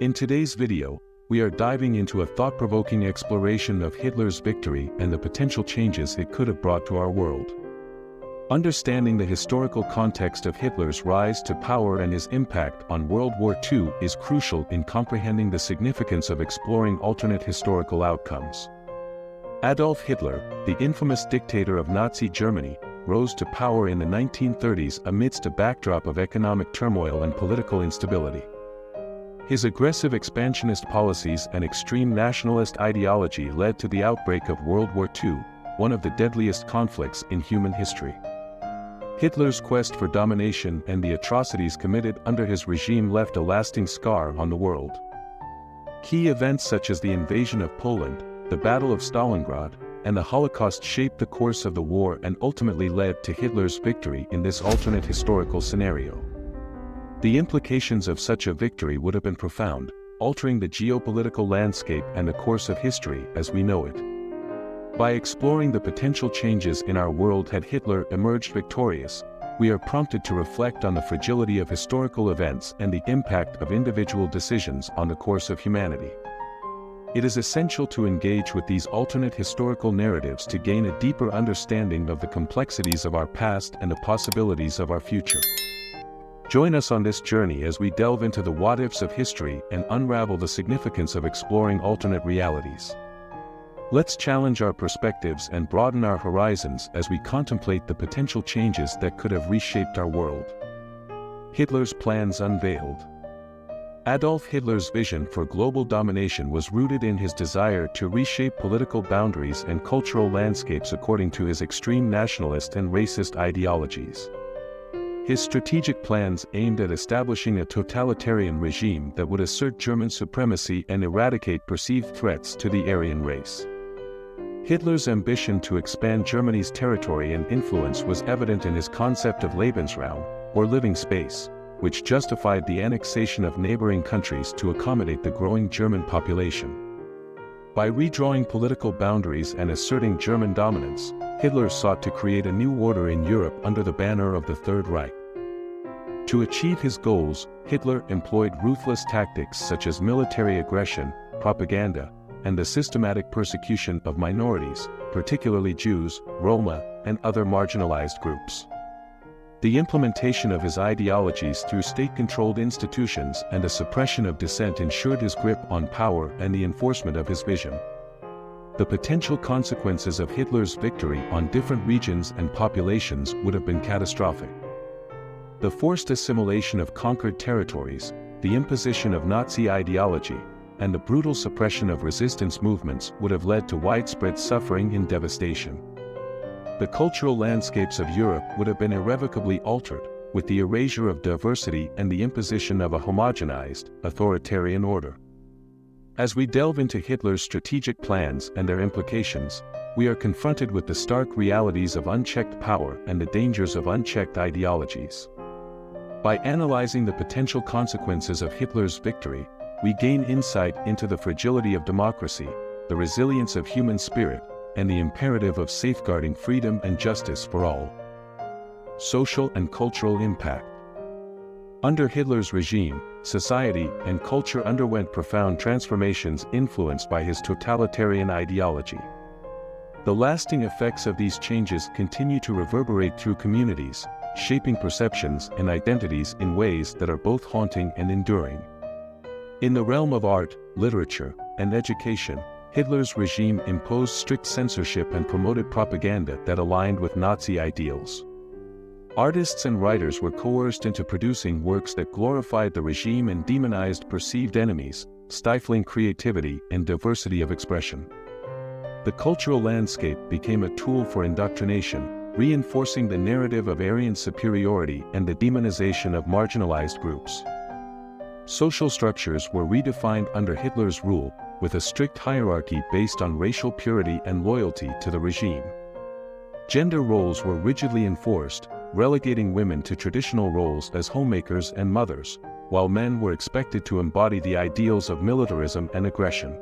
In today's video, we are diving into a thought-provoking exploration of Hitler's victory and the potential changes it could have brought to our world. Understanding the historical context of Hitler's rise to power and his impact on World War II is crucial in comprehending the significance of exploring alternate historical outcomes. Adolf Hitler, the infamous dictator of Nazi Germany, rose to power in the 1930s amidst a backdrop of economic turmoil and political instability. His aggressive expansionist policies and extreme nationalist ideology led to the outbreak of World War II, one of the deadliest conflicts in human history. Hitler's quest for domination and the atrocities committed under his regime left a lasting scar on the world. Key events such as the invasion of Poland, the Battle of Stalingrad, and the Holocaust shaped the course of the war and ultimately led to Hitler's victory in this alternate historical scenario. The implications of such a victory would have been profound, altering the geopolitical landscape and the course of history as we know it. By exploring the potential changes in our world had Hitler emerged victorious, we are prompted to reflect on the fragility of historical events and the impact of individual decisions on the course of humanity. It is essential to engage with these alternate historical narratives to gain a deeper understanding of the complexities of our past and the possibilities of our future. Join us on this journey as we delve into the what-ifs of history and unravel the significance of exploring alternate realities. Let's challenge our perspectives and broaden our horizons as we contemplate the potential changes that could have reshaped our world. Hitler's plans unveiled. Adolf Hitler's vision for global domination was rooted in his desire to reshape political boundaries and cultural landscapes according to his extreme nationalist and racist ideologies. His strategic plans aimed at establishing a totalitarian regime that would assert German supremacy and eradicate perceived threats to the Aryan race. Hitler's ambition to expand Germany's territory and influence was evident in his concept of Lebensraum, or living space, which justified the annexation of neighboring countries to accommodate the growing German population. By redrawing political boundaries and asserting German dominance, Hitler sought to create a new order in Europe under the banner of the Third Reich. To achieve his goals, Hitler employed ruthless tactics such as military aggression, propaganda, and the systematic persecution of minorities, particularly Jews, Roma, and other marginalized groups. The implementation of his ideologies through state-controlled institutions and the suppression of dissent ensured his grip on power and the enforcement of his vision. The potential consequences of Hitler's victory on different regions and populations would have been catastrophic. The forced assimilation of conquered territories, the imposition of Nazi ideology, and the brutal suppression of resistance movements would have led to widespread suffering and devastation. The cultural landscapes of Europe would have been irrevocably altered, with the erasure of diversity and the imposition of a homogenized, authoritarian order. As we delve into Hitler's strategic plans and their implications, we are confronted with the stark realities of unchecked power and the dangers of unchecked ideologies. By analyzing the potential consequences of Hitler's victory, we gain insight into the fragility of democracy, the resilience of human spirit, and the imperative of safeguarding freedom and justice for all. Social and cultural impact. Under Hitler's regime, society and culture underwent profound transformations influenced by his totalitarian ideology. The lasting effects of these changes continue to reverberate through communities, shaping perceptions and identities in ways that are both haunting and enduring. In the realm of art, literature, and education, Hitler's regime imposed strict censorship and promoted propaganda that aligned with Nazi ideals. Artists and writers were coerced into producing works that glorified the regime and demonized perceived enemies, stifling creativity and diversity of expression. The cultural landscape became a tool for indoctrination, reinforcing the narrative of Aryan superiority and the demonization of marginalized groups. Social structures were redefined under Hitler's rule, with a strict hierarchy based on racial purity and loyalty to the regime. Gender roles were rigidly enforced, relegating women to traditional roles as homemakers and mothers, while men were expected to embody the ideals of militarism and aggression.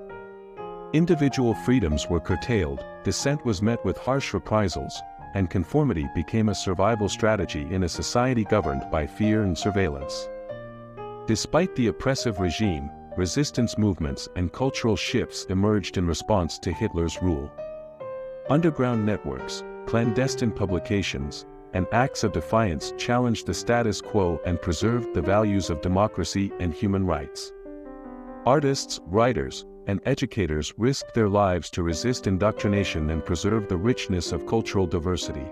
Individual freedoms were curtailed, dissent was met with harsh reprisals, and conformity became a survival strategy in a society governed by fear and surveillance. Despite the oppressive regime, resistance movements and cultural shifts emerged in response to Hitler's rule. Underground networks, clandestine publications, and acts of defiance challenged the status quo and preserved the values of democracy and human rights. Artists, writers, and educators risked their lives to resist indoctrination and preserve the richness of cultural diversity.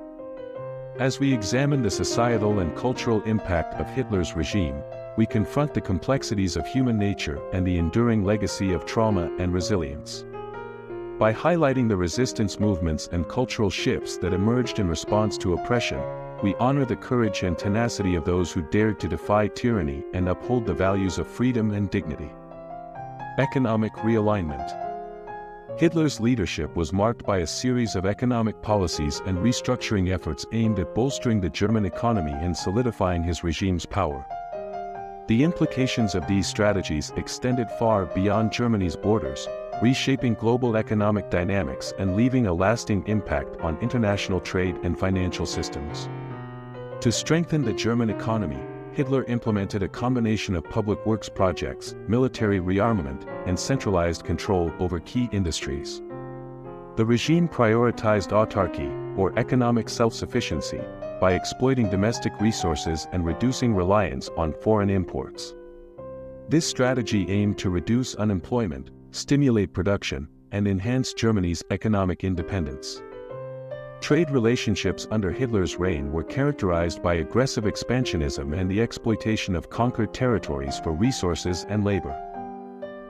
As we examine the societal and cultural impact of Hitler's regime, we confront the complexities of human nature and the enduring legacy of trauma and resilience. By highlighting the resistance movements and cultural shifts that emerged in response to oppression, we honor the courage and tenacity of those who dared to defy tyranny and uphold the values of freedom and dignity. Economic realignment. Hitler's leadership was marked by a series of economic policies and restructuring efforts aimed at bolstering the German economy and solidifying his regime's power. The implications of these strategies extended far beyond Germany's borders, reshaping global economic dynamics and leaving a lasting impact on international trade and financial systems. To strengthen the German economy, Hitler implemented a combination of public works projects, military rearmament, and centralized control over key industries. The regime prioritized autarky, or economic self-sufficiency, by exploiting domestic resources and reducing reliance on foreign imports. This strategy aimed to reduce unemployment, stimulate production, and enhance Germany's economic independence. Trade relationships under Hitler's reign were characterized by aggressive expansionism and the exploitation of conquered territories for resources and labor.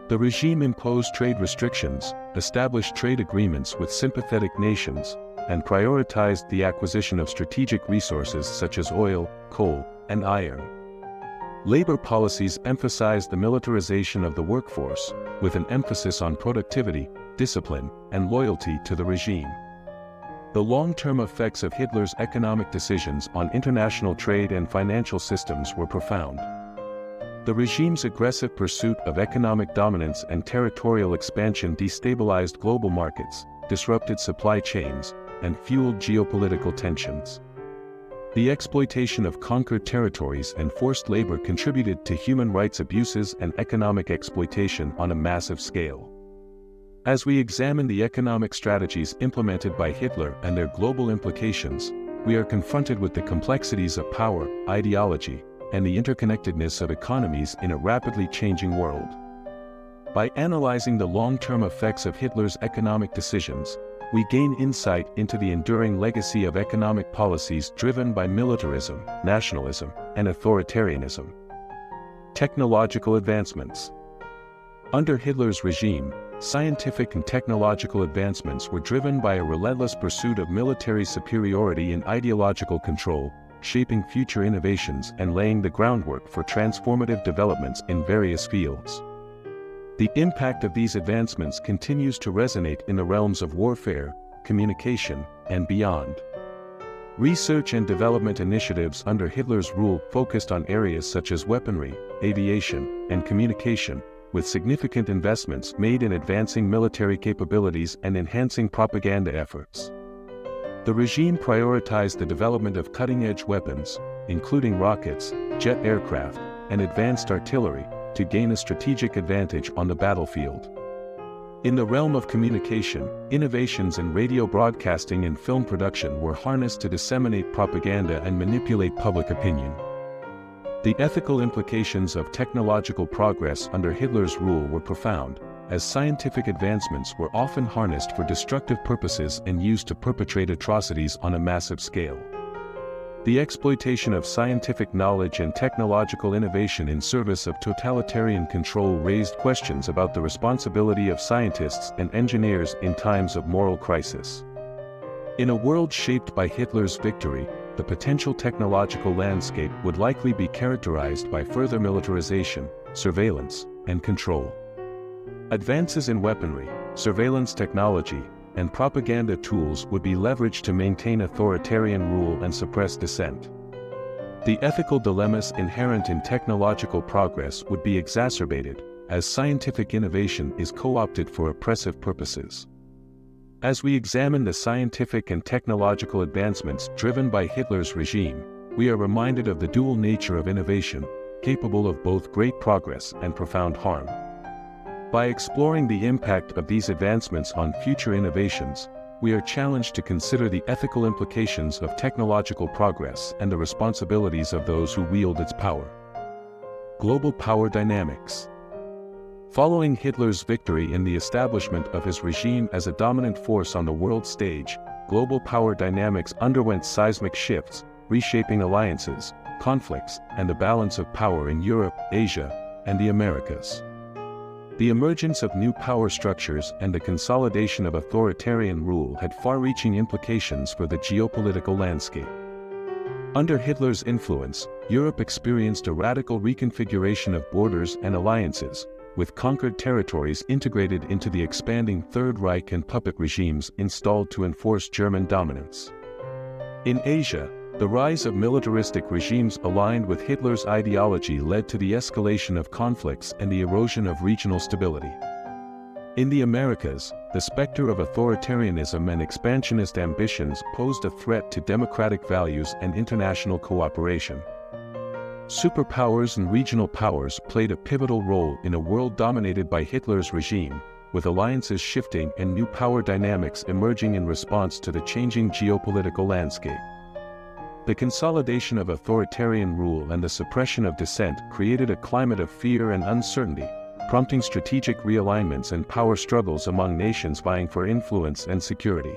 The regime imposed trade restrictions, established trade agreements with sympathetic nations, and prioritized the acquisition of strategic resources such as oil, coal, and iron. Labor policies emphasized the militarization of the workforce, with an emphasis on productivity, discipline, and loyalty to the regime. The long-term effects of Hitler's economic decisions on international trade and financial systems were profound. The regime's aggressive pursuit of economic dominance and territorial expansion destabilized global markets, disrupted supply chains, and fueled geopolitical tensions. The exploitation of conquered territories and forced labor contributed to human rights abuses and economic exploitation on a massive scale. As we examine the economic strategies implemented by Hitler and their global implications, we are confronted with the complexities of power, ideology, and the interconnectedness of economies in a rapidly changing world. By analyzing the long-term effects of Hitler's economic decisions, we gain insight into the enduring legacy of economic policies driven by militarism, nationalism, and authoritarianism. Technological advancements. Under Hitler's regime, scientific and technological advancements were driven by a relentless pursuit of military superiority and ideological control, shaping future innovations and laying the groundwork for transformative developments in various fields. The impact of these advancements continues to resonate in the realms of warfare, communication, and beyond. Research and development initiatives under Hitler's rule focused on areas such as weaponry, aviation, and communication, with significant investments made in advancing military capabilities and enhancing propaganda efforts. The regime prioritized the development of cutting-edge weapons, including rockets, jet aircraft, and advanced artillery, to gain a strategic advantage on the battlefield. In the realm of communication, innovations in radio broadcasting and film production were harnessed to disseminate propaganda and manipulate public opinion. The ethical implications of technological progress under Hitler's rule were profound, as scientific advancements were often harnessed for destructive purposes and used to perpetrate atrocities on a massive scale. The exploitation of scientific knowledge and technological innovation in service of totalitarian control raised questions about the responsibility of scientists and engineers in times of moral crisis. In a world shaped by Hitler's victory, the potential technological landscape would likely be characterized by further militarization, surveillance, and control. Advances in weaponry, surveillance technology, and propaganda tools would be leveraged to maintain authoritarian rule and suppress dissent. The ethical dilemmas inherent in technological progress would be exacerbated, as scientific innovation is co-opted for oppressive purposes. As we examine the scientific and technological advancements driven by Hitler's regime, we are reminded of the dual nature of innovation, capable of both great progress and profound harm. By exploring the impact of these advancements on future innovations, we are challenged to consider the ethical implications of technological progress and the responsibilities of those who wield its power. Global power dynamics. Following Hitler's victory in the establishment of his regime as a dominant force on the world stage, global power dynamics underwent seismic shifts, reshaping alliances, conflicts, and the balance of power in Europe, Asia, and the Americas. The emergence of new power structures and the consolidation of authoritarian rule had far-reaching implications for the geopolitical landscape. Under Hitler's influence, Europe experienced a radical reconfiguration of borders and alliances, with conquered territories integrated into the expanding Third Reich and puppet regimes installed to enforce German dominance. In Asia, the rise of militaristic regimes aligned with Hitler's ideology led to the escalation of conflicts and the erosion of regional stability. In the Americas, the specter of authoritarianism and expansionist ambitions posed a threat to democratic values and international cooperation. Superpowers and regional powers played a pivotal role in a world dominated by Hitler's regime, with alliances shifting and new power dynamics emerging in response to the changing geopolitical landscape. The consolidation of authoritarian rule and the suppression of dissent created a climate of fear and uncertainty, prompting strategic realignments and power struggles among nations vying for influence and security.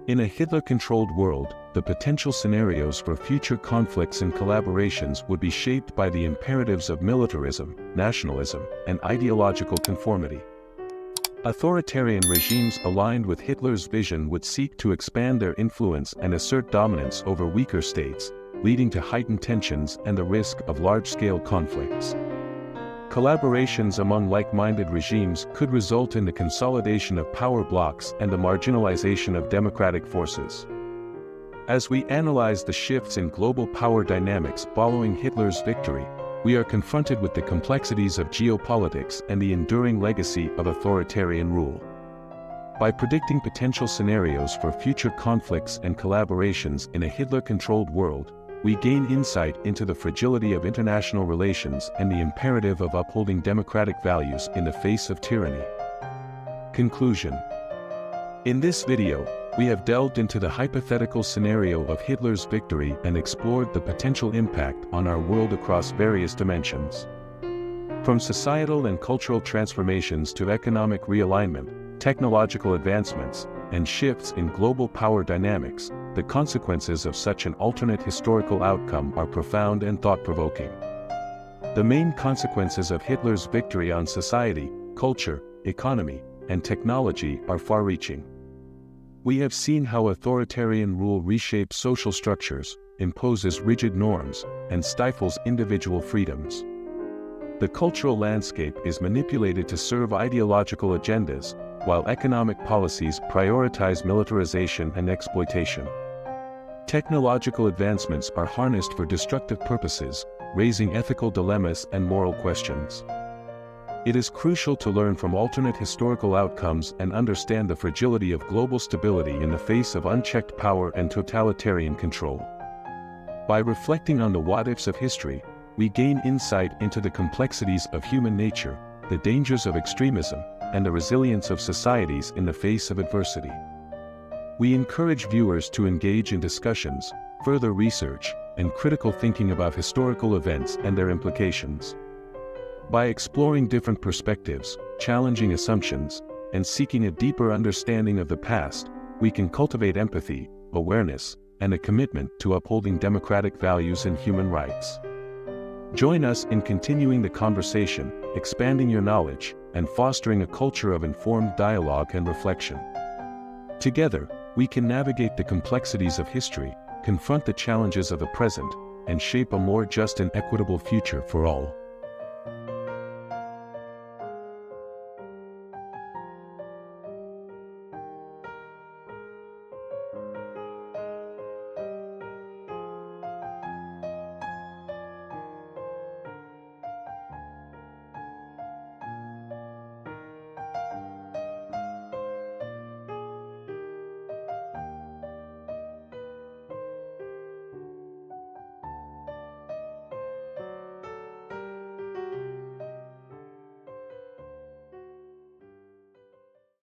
In a Hitler-controlled world, the potential scenarios for future conflicts and collaborations would be shaped by the imperatives of militarism, nationalism, and ideological conformity. Authoritarian regimes aligned with Hitler's vision would seek to expand their influence and assert dominance over weaker states, leading to heightened tensions and the risk of large-scale conflicts. Collaborations among like-minded regimes could result in the consolidation of power blocs and the marginalization of democratic forces. As we analyze the shifts in global power dynamics following Hitler's victory, we are confronted with the complexities of geopolitics and the enduring legacy of authoritarian rule. By predicting potential scenarios for future conflicts and collaborations in a Hitler-controlled world, we gain insight into the fragility of international relations and the imperative of upholding democratic values in the face of tyranny. Conclusion. In this video, we have delved into the hypothetical scenario of Hitler's victory and explored the potential impact on our world across various dimensions. From societal and cultural transformations to economic realignment, technological advancements, and shifts in global power dynamics, the consequences of such an alternate historical outcome are profound and thought-provoking. The main consequences of Hitler's victory on society, culture, economy, and technology are far-reaching. We have seen how authoritarian rule reshapes social structures, imposes rigid norms, and stifles individual freedoms. The cultural landscape is manipulated to serve ideological agendas, while economic policies prioritize militarization and exploitation. Technological advancements are harnessed for destructive purposes, raising ethical dilemmas and moral questions. It is crucial to learn from alternate historical outcomes and understand the fragility of global stability in the face of unchecked power and totalitarian control. By reflecting on the what-ifs of history, we gain insight into the complexities of human nature, the dangers of extremism, and the resilience of societies in the face of adversity. We encourage viewers to engage in discussions, further research, and critical thinking about historical events and their implications. By exploring different perspectives, challenging assumptions, and seeking a deeper understanding of the past, we can cultivate empathy, awareness, and a commitment to upholding democratic values and human rights. Join us in continuing the conversation, expanding your knowledge, and fostering a culture of informed dialogue and reflection. Together, we can navigate the complexities of history, confront the challenges of the present, and shape a more just and equitable future for all.